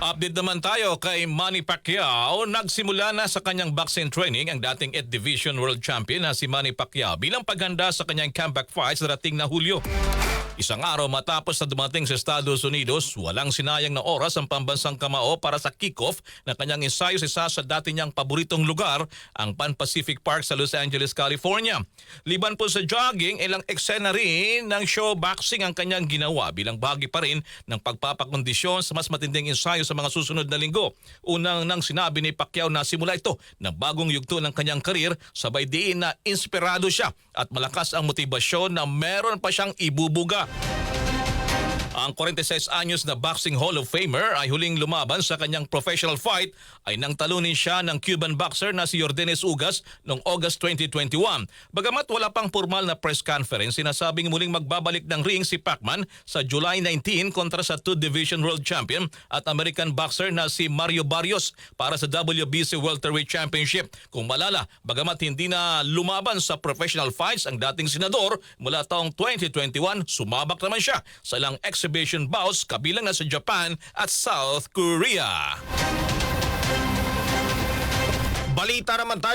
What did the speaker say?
Update naman tayo kay Manny Pacquiao. Nagsimula na sa kanyang boxing training ang dating 8th Division World Champion na si Manny Pacquiao bilang paghanda sa kanyang comeback fight sa darating na Hulyo. Isang araw matapos na dumating sa Estados Unidos, walang sinayang na oras ang pambansang kamao para sa kick-off na kanyang ensayo sa isa sa dati niyang paboritong lugar, ang Pan Pacific Park sa Los Angeles, California. Liban po sa jogging, ilang eksena rin ng show boxing ang kanyang ginawa bilang bahagi pa rin ng pagpapakondisyon sa mas matinding ensayo sa mga susunod na linggo. Unang nang sinabi ni Pacquiao na simula ito na bagong yugto ng kanyang karir, sabay diin na inspirado siya at malakas ang motibasyon na meron pa siyang ibubuga. Ang 46 anyos na Boxing Hall of Famer ay huling lumaban sa kanyang professional fight ay nang talunin siya ng Cuban boxer na si Yordenes Ugas noong August 2021. Bagamat wala pang formal na press conference, sinasabing muling magbabalik ng ring si Pacman sa July 19 kontra sa 2 Division World Champion at American boxer na si Mario Barrios para sa WBC Welterweight Championship. Kung malala, bagamat hindi na lumaban sa professional fights ang dating senador mula taong 2021, sumabak naman siya sa ilang exhibition bouts kabilang na sa Japan at South Korea. Balita naman tayo